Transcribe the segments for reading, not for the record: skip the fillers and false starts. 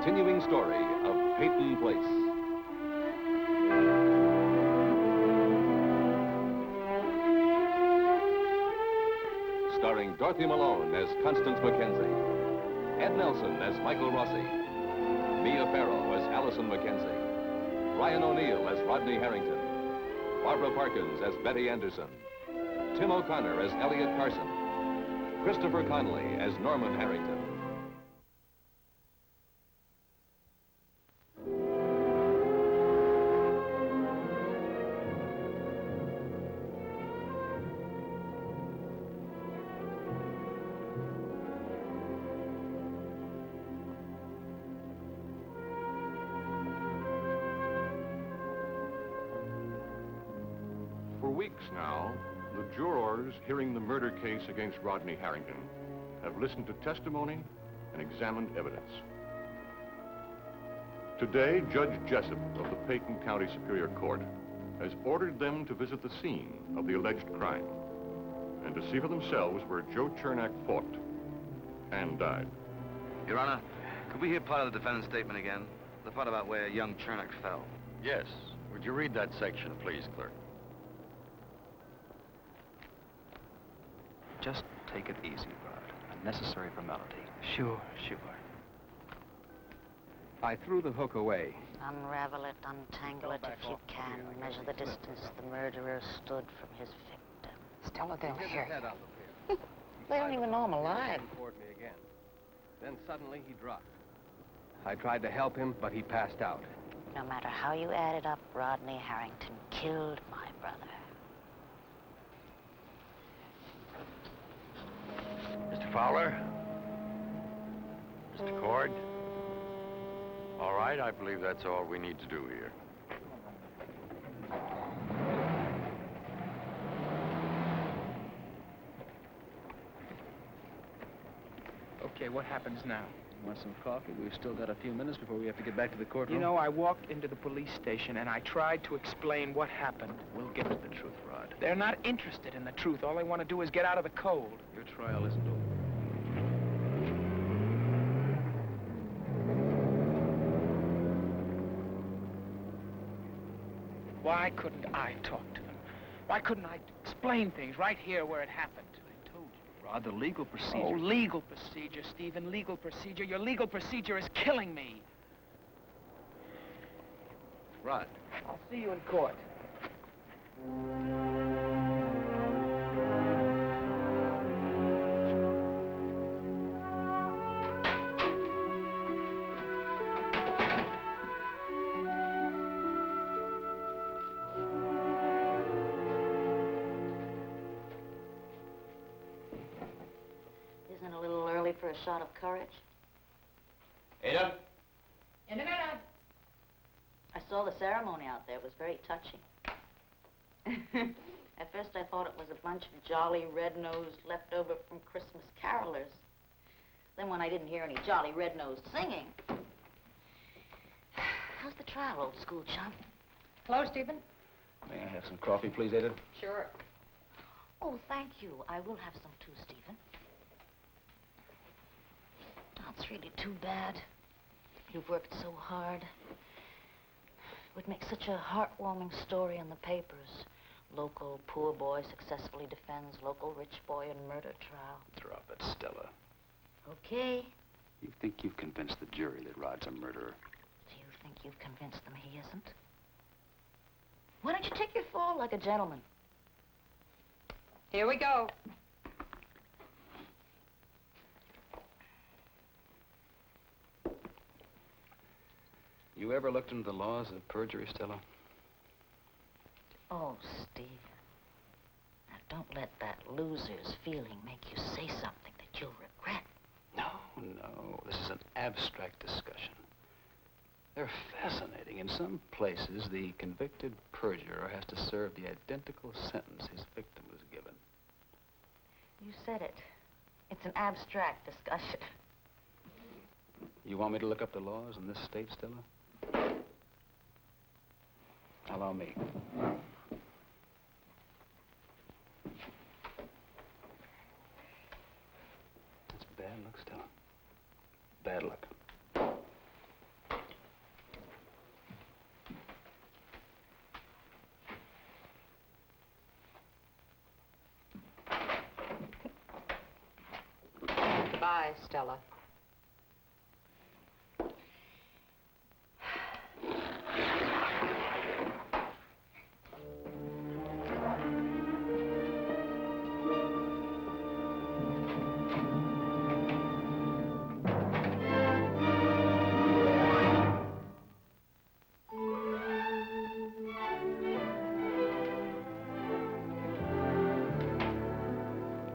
continuing story of Peyton Place. Starring Dorothy Malone as Constance Mackenzie, Ed Nelson as Michael Rossi, Mia Farrow as Allison Mackenzie, Ryan O'Neill as Rodney Harrington, Barbara Parkins as Betty Anderson, Tim O'Connor as Elliot Carson, Christopher Conley as Norman Harrington. For weeks now, the jurors hearing the murder case against Rodney Harrington have listened to testimony and examined evidence. Today, Judge Jessup of the Peyton County Superior Court has ordered them to visit the scene of the alleged crime and to see for themselves where Joe Chernak fought and died. Your Honor, could we hear part of the defendant's statement again? The part about where young Chernak fell. Yes. Would you read that section, please, clerk? Just take it easy, Rod. A necessary formality. Sure. I threw the hook away. Unravel it, untangle it if you can. Measure the distance the murderer stood from his victim. Stella, they'll hear you. They don't even know I'm alive. Toward me again. Then suddenly he dropped. I tried to help him, but he passed out. No matter how you add it up, Rodney Harrington killed my brother. Mr. Fowler? Mr. Cord? All right, I believe that's all we need to do here. Okay, what happens now? Want some coffee? We've still got a few minutes before we have to get back to the courtroom. You know, I walked into the police station and I tried to explain what happened. We'll get to the truth, Rod. They're not interested in the truth. All they want to do is get out of the cold. Your trial isn't over. Why couldn't I talk to them? Why couldn't I explain things right here where it happened? I told you, Rod, the legal procedure. Oh, legal procedure, Stephen, legal procedure. Your legal procedure is killing me. Rod. I'll see you in court. Isn't it a little early for a shot of courage? Ada? In a minute. I saw the ceremony out there. It was very touching. At first I thought it was a bunch of jolly red-nosed leftover from Christmas carolers. Then when I didn't hear any jolly red-nosed singing. How's the trial, old school chum? Hello, Stephen. May I have some coffee, please, Ada? Sure. Oh, thank you. I will have some too, Stephen. Oh, it's really too bad. You've worked so hard. It would make such a heartwarming story in the papers. Local poor boy successfully defends local rich boy in murder trial. Drop it, Stella. Okay. You think you've convinced the jury that Rod's a murderer? Do you think you've convinced them he isn't? Why don't you take your fall like a gentleman? Here we go. You ever looked into the laws of perjury, Stella? Oh, Steve. Now, don't let that loser's feeling make you say something that you'll regret. No. This is an abstract discussion. They're fascinating. In some places, the convicted perjurer has to serve the identical sentence his victim was given. You said it. It's an abstract discussion. You want me to look up the laws in this state, Stella? Allow me. That's bad luck, Stella. Bad luck. Bye, Stella.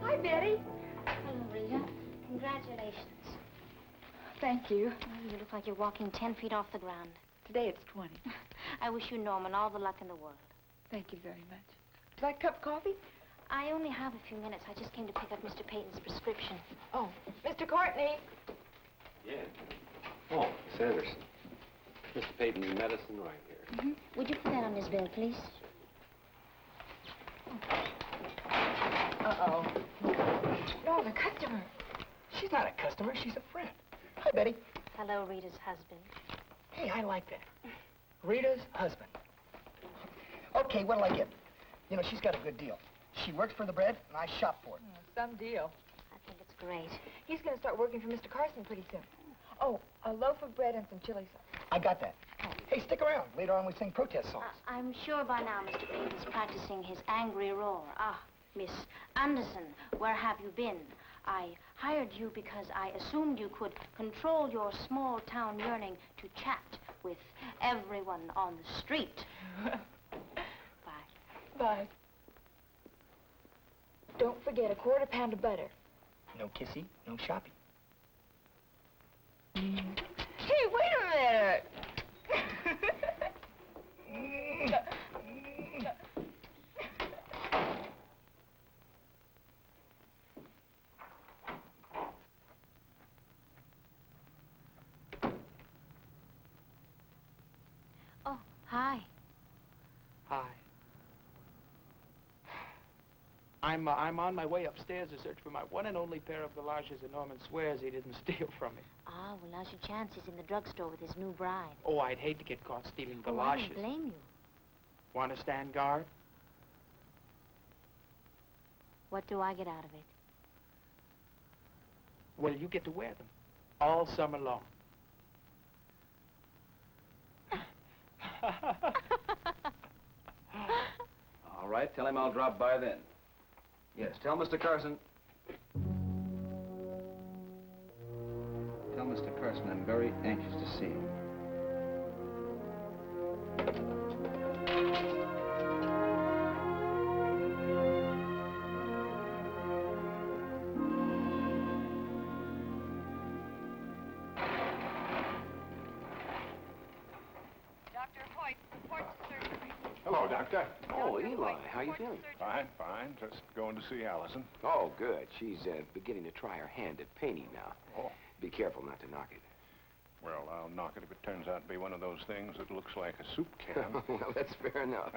Hi, Betty. Hello, Rita. Congratulations. Thank you. Oh, you look like you're walking 10 feet off the ground. Today it's 20. I wish you, Norman, all the luck in the world. Thank you very much. Would you like a cup of coffee? I only have a few minutes. I just came to pick up Mr. Peyton's prescription. Oh, Mr. Courtney. Yeah. Oh, Miss Anderson. Mr. Peyton, your medicine right here. Mm-hmm. Would you put that on his bill, please? Uh-oh. No, the customer. She's not a customer, she's a friend. Hi, Betty. Hello, Rita's husband. Hey, I like that. Rita's husband. Okay, what'll I get? You know, she's got a good deal. She works for the bread, and I shop for it. Some deal. I think it's great. He's going to start working for Mr. Carson pretty soon. Oh, a loaf of bread and some chili sauce. I got that. Hey, stick around. Later on, we sing protest songs. I'm sure by now Mr. Peyton's practicing his angry roar. Ah, Miss Anderson, where have you been? I hired you because I assumed you could control your small-town yearning to chat with everyone on the street. Bye. Bye. Don't forget a quarter pound of butter. No kissy, no shopping. Hey, wait a minute! Oh, hi. Hi. I'm on my way upstairs to search for my one and only pair of galoshes that Norman swears he didn't steal from me. Ah, well, now's your chance. He's in the drugstore with his new bride. Oh, I'd hate to get caught stealing Oh, I galoshes. don't blame you. Want to stand guard? What do I get out of it? Well, you get to wear them all summer long. All right, tell him I'll drop by then. Yes, tell Mr. Carson. Tell Mr. Carson I'm very anxious to see him. Dr. Hoyt, report to surgery. Hello, Doctor. Oh, Eli, how you feeling? Fine, fine. Just going to see Allison. Oh, good. She's beginning to try her hand at painting now. Oh. Be careful not to knock it. Well, I'll knock it if it turns out to be one of those things that looks like a soup can. Well, that's fair enough.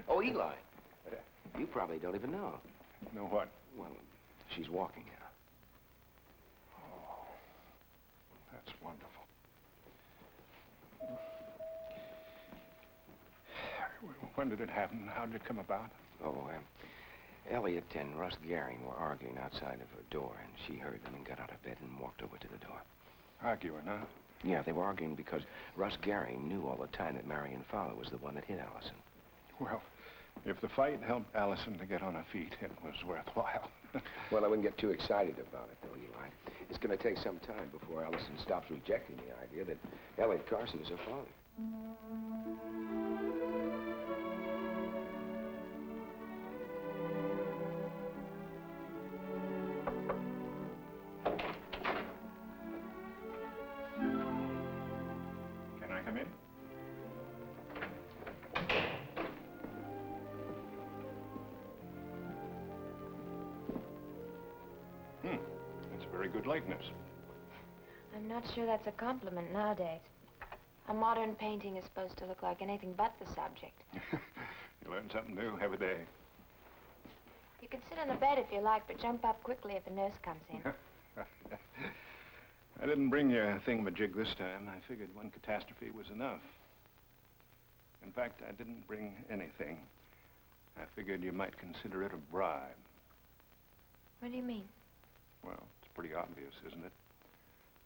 Oh, Eli, you probably don't even know. Know what? Well, she's walking now. Oh, that's wonderful. When did it happen? How did it come about? Oh, Elliot and Russ Garing were arguing outside of her door, and she heard them and got out of bed and walked over to the door. Arguing, huh? Yeah, they were arguing because Russ Garing knew all the time that Marion Fowler was the one that hit Allison. Well, if the fight helped Allison to get on her feet, it was worthwhile. Well, I wouldn't get too excited about it, though, Eli. It's going to take some time before Allison stops rejecting the idea that Elliot Carson is her father. Can I come in? That's a very good likeness. I'm not sure that's a compliment nowadays. A modern painting is supposed to look like anything but the subject. You learn something new every day. You can sit on the bed if you like, but jump up quickly if a nurse comes in. I didn't bring you a thingamajig this time. I figured one catastrophe was enough. In fact, I didn't bring anything. I figured you might consider it a bribe. What do you mean? Well, it's pretty obvious, isn't it?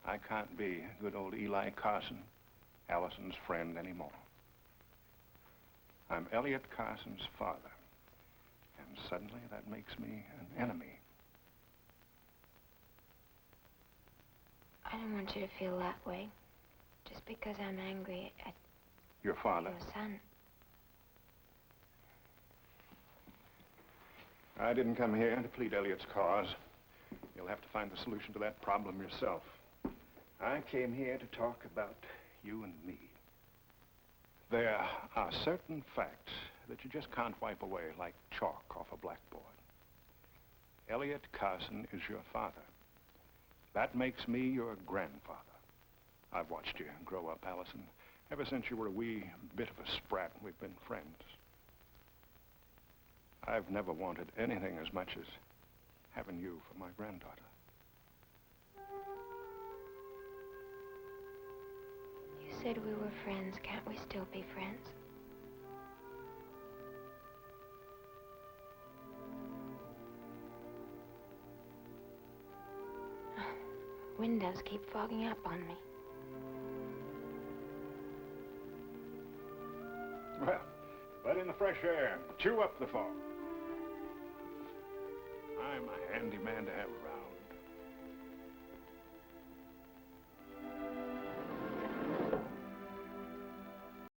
I can't be good old Eli Carson, Allison's friend anymore. I'm Elliot Carson's father, and suddenly that makes me an enemy. I don't want you to feel that way. Just because I'm angry at Your father? your son. I didn't come here to plead Elliot's cause. You'll have to find the solution to that problem yourself. I came here to talk about you and me. There are certain facts that you just can't wipe away like chalk off a blackboard. Elliot Carson is your father. That makes me your grandfather. I've watched you grow up, Allison. Ever since you were a wee bit of a sprat, we've been friends. I've never wanted anything as much as having you for my granddaughter. You said we were friends. Can't we still be friends? Windows keep fogging up on me. Well, let in the fresh air. Chew up the fog. I'm a handy man to have around.